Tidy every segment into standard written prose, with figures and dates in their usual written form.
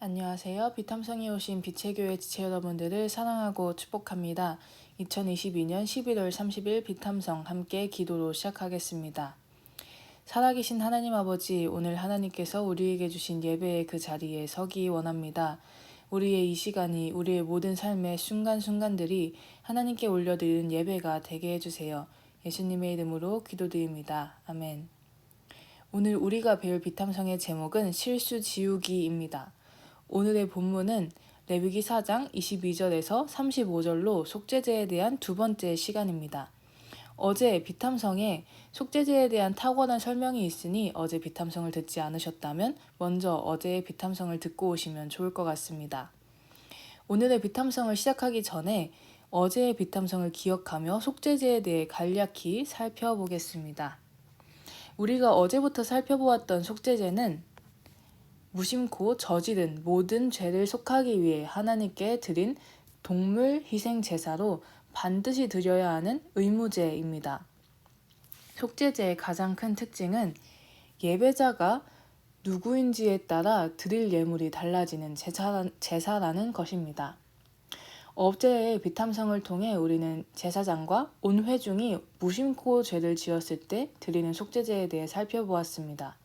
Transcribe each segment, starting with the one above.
안녕하세요. 비탐성에 오신 빛의 교회 지체 여러분들을 사랑하고 축복합니다. 2022년 11월 30일 비탐성 함께 기도로 시작하겠습니다. 살아계신 하나님 아버지, 오늘 하나님께서 우리에게 주신 예배의 그 자리에 서기 원합니다. 우리의 이 시간이 우리의 모든 삶의 순간순간들이 하나님께 올려드리는 예배가 되게 해주세요. 예수님의 이름으로 기도드립니다. 아멘. 오늘 우리가 배울 비탐성의 제목은 실수 지우기입니다. 오늘의 본문은 레위기 4장 22절에서 35절로 속죄제에 대한 두 번째 시간입니다. 어제 비탐성에 속죄제에 대한 탁월한 설명이 있으니 어제 비탐성을 듣지 않으셨다면 먼저 어제의 비탐성을 듣고 오시면 좋을 것 같습니다. 오늘의 비탐성을 시작하기 전에 어제의 비탐성을 기억하며 속죄제에 대해 간략히 살펴보겠습니다. 우리가 어제부터 살펴보았던 속죄제는 무심코 저지른 모든 죄를 속하기 위해 하나님께 드린 동물 희생 제사로 반드시 드려야 하는 의무제입니다. 속죄제의 가장 큰 특징은 예배자가 누구인지에 따라 드릴 예물이 달라지는 제사라는 것입니다. 어제의 비탐성을 통해 우리는 제사장과 온 회중이 무심코 죄를 지었을 때 드리는 속죄제에 대해 살펴보았습니다.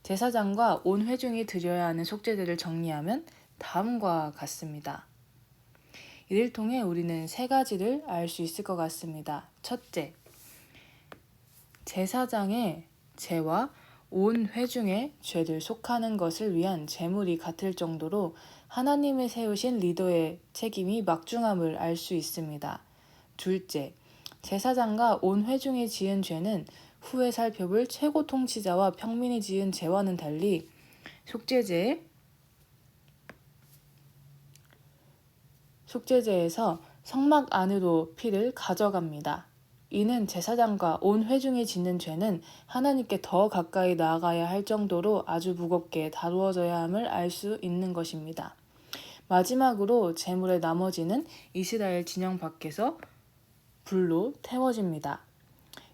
제사장과 온 회중이 드려야 하는 속죄제를 정리하면 다음과 같습니다. 이를 통해 우리는 세 가지를 알 수 있을 것 같습니다. 첫째, 제사장의 죄와 온 회중의 죄를 속하는 것을 위한 제물이 같을 정도로 하나님이 세우신 리더의 책임이 막중함을 알 수 있습니다. 둘째, 제사장과 온 회중이 지은 죄는 후에 살펴볼 최고 통치자와 평민이 지은 죄와는 달리 속죄제에서 성막 안으로 피를 가져갑니다. 이는 제사장과 온 회중이 짓는 죄는 하나님께 더 가까이 나아가야 할 정도로 아주 무겁게 다루어져야 함을 알 수 있는 것입니다. 마지막으로 제물의 나머지는 이스라엘 진영 밖에서 불로 태워집니다.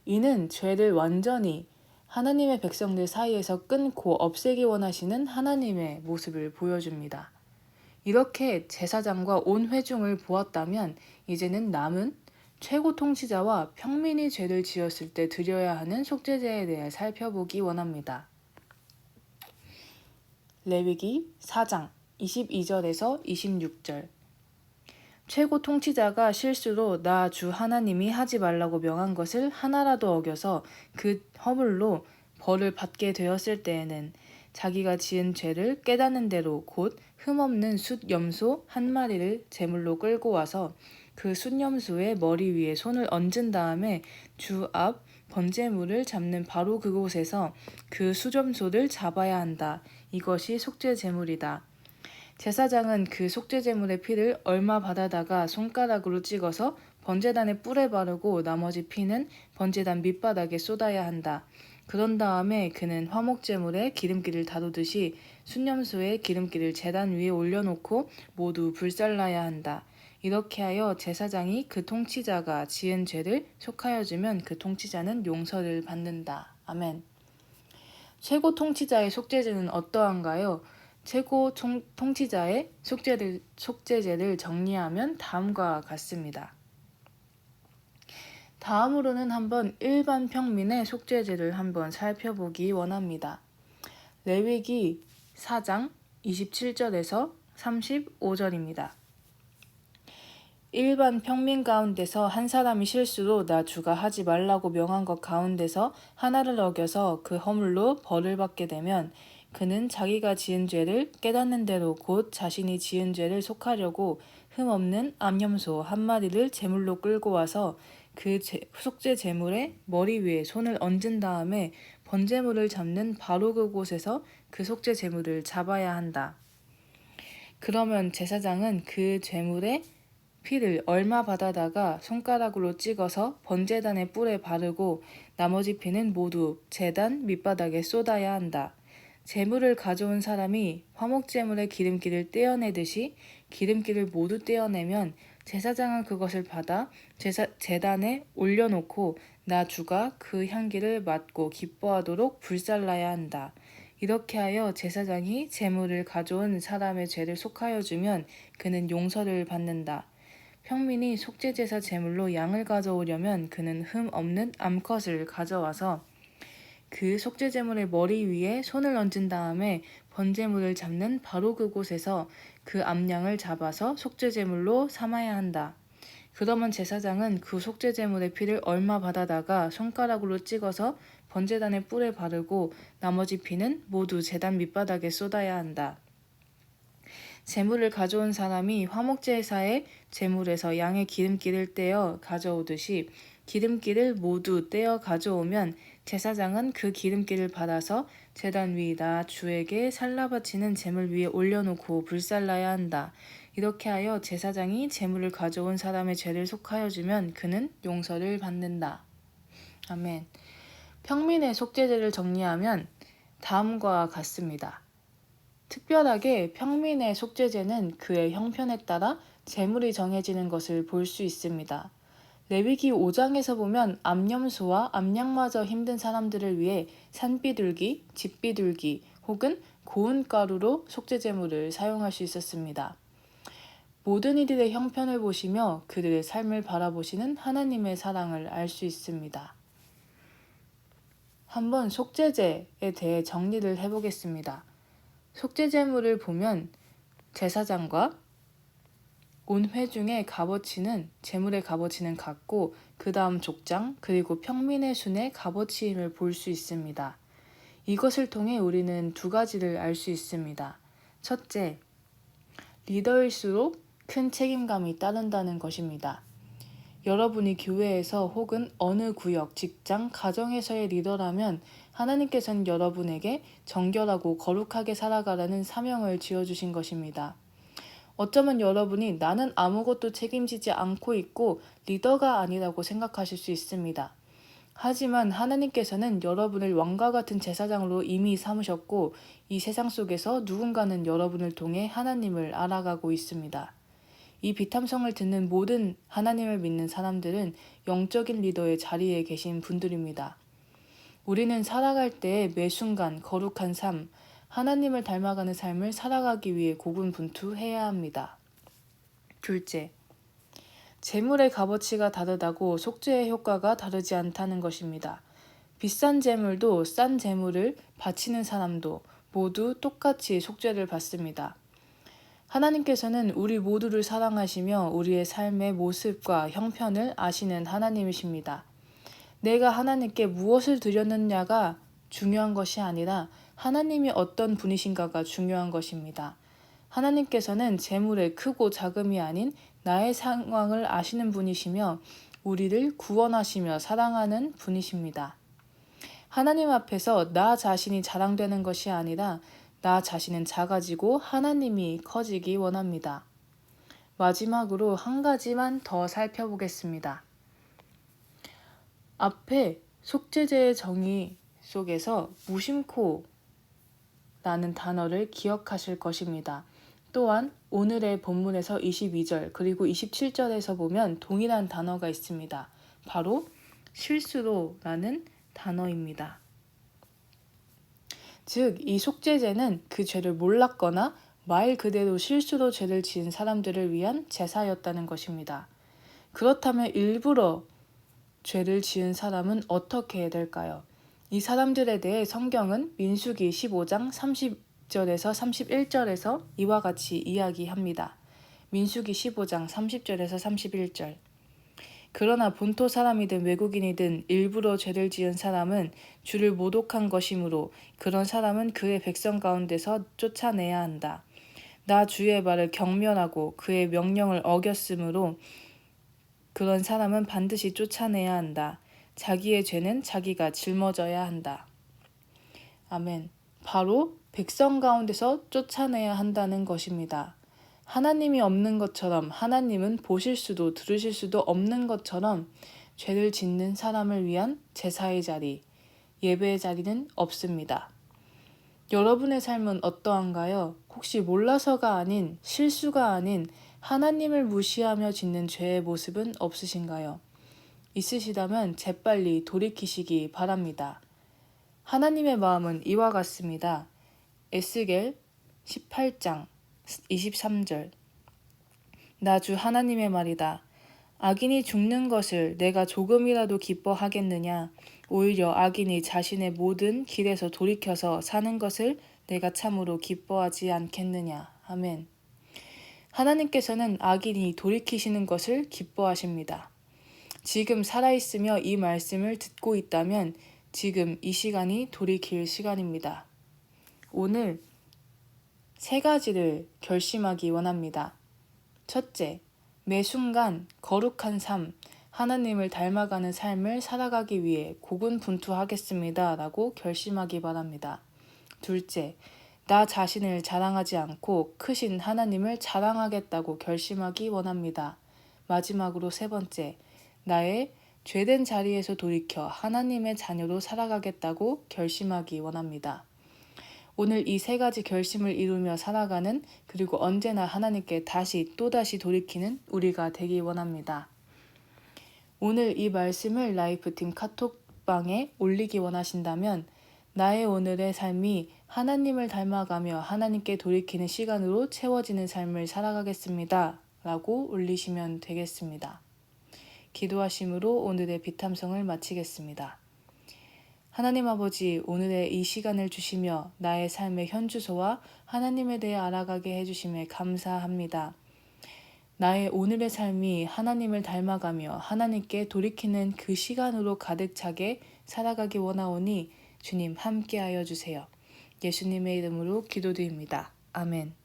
이는 죄를 완전히 하나님의 백성들 사이에서 끊고 없애기 원하시는 하나님의 모습을 보여줍니다. 이렇게 제사장과 온 회중을 보았다면 이제는 남은 최고 통치자와 평민이 죄를 지었을 때 드려야 하는 속죄제에 대해 살펴보기 원합니다. 레위기 4장 22절에서 26절 최고 통치자가 실수로 나 주 하나님이 하지 말라고 명한 것을 하나라도 어겨서 그 허물로 벌을 받게 되었을 때에는 자기가 지은 죄를 깨닫는 대로 곧 흠없는 숫염소 한 마리를 제물로 끌고 와서 그 숫염소의 머리 위에 손을 얹은 다음에 주 앞 번제물을 잡는 바로 그곳에서 그 숫염소를 잡아야 한다. 이것이 속죄 제물이다. 제사장은 그 속죄제물의 피를 얼마 받아다가 손가락으로 찍어서 번제단의 뿔에 바르고 나머지 피는 번제단 밑바닥에 쏟아야 한다. 그런 다음에 그는 화목제물에 기름기를 다루듯이 숫염소에 기름기를 제단 위에 올려놓고 모두 불살라야 한다. 이렇게 하여 제사장이 그 통치자가 지은 죄를 속하여 주면 그 통치자는 용서를 받는다. 아멘. 최고 통치자의 속죄제는 어떠한가요? 최고 통치자의 속죄제를 정리하면 다음과 같습니다. 다음으로는 한번 일반 평민의 속죄제를 한번 살펴보기 원합니다. 레위기 4장 27절에서 35절입니다. 일반 평민 가운데서 한 사람이 실수로 나 주가 하지 말라고 명한 것 가운데서 하나를 어겨서 그 허물로 벌을 받게 되면 그는 자기가 지은 죄를 깨닫는 대로 곧 자신이 지은 죄를 속하려고 흠없는 암염소 한 마리를 제물로 끌고 와서 그 속죄 제물의 머리 위에 손을 얹은 다음에 번제물을 잡는 바로 그곳에서 그 속죄 제물을 잡아야 한다. 그러면 제사장은 그 제물의 피를 얼마 받아다가 손가락으로 찍어서 번제단의 뿔에 바르고 나머지 피는 모두 제단 밑바닥에 쏟아야 한다. 제물을 가져온 사람이 화목제물의 기름기를 떼어내듯이 기름기를 모두 떼어내면 제사장은 그것을 받아 제단에 올려놓고 나 주가 그 향기를 맡고 기뻐하도록 불살라야 한다. 이렇게 하여 제사장이 제물을 가져온 사람의 죄를 속하여 주면 그는 용서를 받는다. 평민이 속죄제사 제물로 양을 가져오려면 그는 흠 없는 암컷을 가져와서 그 속죄제물의 머리 위에 손을 얹은 다음에 번제물을 잡는 바로 그곳에서 그 암양을 잡아서 속죄제물로 삼아야 한다. 그러면 제사장은 그 속죄제물의 피를 얼마 받아다가 손가락으로 찍어서 번제단의 뿔에 바르고 나머지 피는 모두 제단 밑바닥에 쏟아야 한다. 제물을 가져온 사람이 화목제사의 제물에서 양의 기름기를 떼어 가져오듯이 기름기를 모두 떼어 가져오면 제사장은 그 기름기를 받아서 제단 위에다 주에게 살라바치는 제물 위에 올려놓고 불살라야 한다. 이렇게 하여 제사장이 제물을 가져온 사람의 죄를 속하여 주면 그는 용서를 받는다. 아멘. 평민의 속죄제를 정리하면 다음과 같습니다. 특별하게 평민의 속죄제는 그의 형편에 따라 제물이 정해지는 것을 볼 수 있습니다. 레위기 5장에서 보면 암염소와 암양마저 힘든 사람들을 위해 산비둘기, 집비둘기 혹은 고운 가루로 속죄제물을 사용할 수 있었습니다. 모든 이들의 형편을 보시며 그들의 삶을 바라보시는 하나님의 사랑을 알 수 있습니다. 한번 속죄제에 대해 정리를 해보겠습니다. 속죄제물을 보면 제사장과 온 회중의 값어치는 제물의 값어치는 같고 그 다음 족장 그리고 평민의 순의 값어치임을 볼 수 있습니다. 이것을 통해 우리는 두 가지를 알 수 있습니다. 첫째, 리더일수록 큰 책임감이 따른다는 것입니다. 여러분이 교회에서 혹은 어느 구역, 직장, 가정에서의 리더라면 하나님께서는 여러분에게 정결하고 거룩하게 살아가라는 사명을 지어주신 것입니다. 어쩌면 여러분이 나는 아무것도 책임지지 않고 있고 리더가 아니라고 생각하실 수 있습니다. 하지만 하나님께서는 여러분을 왕과 같은 제사장으로 이미 삼으셨고 이 세상 속에서 누군가는 여러분을 통해 하나님을 알아가고 있습니다. 이 비탐성을 듣는 모든 하나님을 믿는 사람들은 영적인 리더의 자리에 계신 분들입니다. 우리는 살아갈 때 매 순간 거룩한 삶, 하나님을 닮아가는 삶을 살아가기 위해 고군분투해야 합니다. 둘째, 제물의 값어치가 다르다고 속죄의 효과가 다르지 않다는 것입니다. 비싼 제물도 싼 제물을 바치는 사람도 모두 똑같이 속죄를 받습니다. 하나님께서는 우리 모두를 사랑하시며 우리의 삶의 모습과 형편을 아시는 하나님이십니다. 내가 하나님께 무엇을 드렸느냐가 중요한 것이 아니라 하나님이 어떤 분이신가가 중요한 것입니다. 하나님께서는 재물의 크고 작음이 아닌 나의 상황을 아시는 분이시며 우리를 구원하시며 사랑하는 분이십니다. 하나님 앞에서 나 자신이 자랑되는 것이 아니라 나 자신은 작아지고 하나님이 커지기 원합니다. 마지막으로 한 가지만 더 살펴보겠습니다. 앞에 속죄제의 정의 속에서 무심코 라는 단어를 기억하실 것입니다. 또한 오늘의 본문에서 22절 그리고 27절에서 보면 동일한 단어가 있습니다. 바로 실수로라는 단어입니다. 즉, 이 속죄제는 그 죄를 몰랐거나 말 그대로 실수로 죄를 지은 사람들을 위한 제사였다는 것입니다. 그렇다면 일부러 죄를 지은 사람은 어떻게 해야 될까요? 이 사람들에 대해 성경은 민수기 15장 30절에서 31절에서 이와 같이 이야기합니다. 민수기 15장 30절에서 31절. 그러나 본토 사람이든 외국인이든 일부러 죄를 지은 사람은 주를 모독한 것이므로 그런 사람은 그의 백성 가운데서 쫓아내야 한다. 나 주의 말을 경멸하고 그의 명령을 어겼으므로 그런 사람은 반드시 쫓아내야 한다. 자기의 죄는 자기가 짊어져야 한다. 아멘. 바로 백성 가운데서 쫓아내야 한다는 것입니다. 하나님이 없는 것처럼 하나님은 보실 수도 들으실 수도 없는 것처럼 죄를 짓는 사람을 위한 제사의 자리, 예배의 자리는 없습니다. 여러분의 삶은 어떠한가요? 혹시 몰라서가 아닌 실수가 아닌 하나님을 무시하며 짓는 죄의 모습은 없으신가요? 있으시다면 재빨리 돌이키시기 바랍니다. 하나님의 마음은 이와 같습니다. 에스겔 18장 23절. 나 주 하나님의 말이다. 악인이 죽는 것을 내가 조금이라도 기뻐하겠느냐? 오히려 악인이 자신의 모든 길에서 돌이켜서 사는 것을 내가 참으로 기뻐하지 않겠느냐? 아멘. 하나님께서는 악인이 돌이키시는 것을 기뻐하십니다. 지금 살아있으며 이 말씀을 듣고 있다면 지금 이 시간이 돌이킬 시간입니다. 오늘 3가지를 결심하기 원합니다. 첫째, 매 순간 거룩한 삶, 하나님을 닮아가는 삶을 살아가기 위해 고군분투하겠습니다. 라고 결심하기 바랍니다. 둘째, 나 자신을 자랑하지 않고 크신 하나님을 자랑하겠다고 결심하기 원합니다. 마지막으로 3번째, 나의 죄된 자리에서 돌이켜 하나님의 자녀로 살아가겠다고 결심하기 원합니다. 오늘 이 3가지 결심을 이루며 살아가는, 그리고 언제나 하나님께 또다시 돌이키는 우리가 되기 원합니다. 오늘 이 말씀을 라이프팀 카톡방에 올리기 원하신다면 나의 오늘의 삶이 하나님을 닮아가며 하나님께 돌이키는 시간으로 채워지는 삶을 살아가겠습니다. 라고 올리시면 되겠습니다. 기도하심으로 오늘의 비탐성을 마치겠습니다. 하나님 아버지, 오늘의 이 시간을 주시며 나의 삶의 현주소와 하나님에 대해 알아가게 해주심에 감사합니다. 나의 오늘의 삶이 하나님을 닮아가며 하나님께 돌이키는 그 시간으로 가득 차게 살아가기 원하오니 주님 함께하여 주세요. 예수님의 이름으로 기도드립니다. 아멘.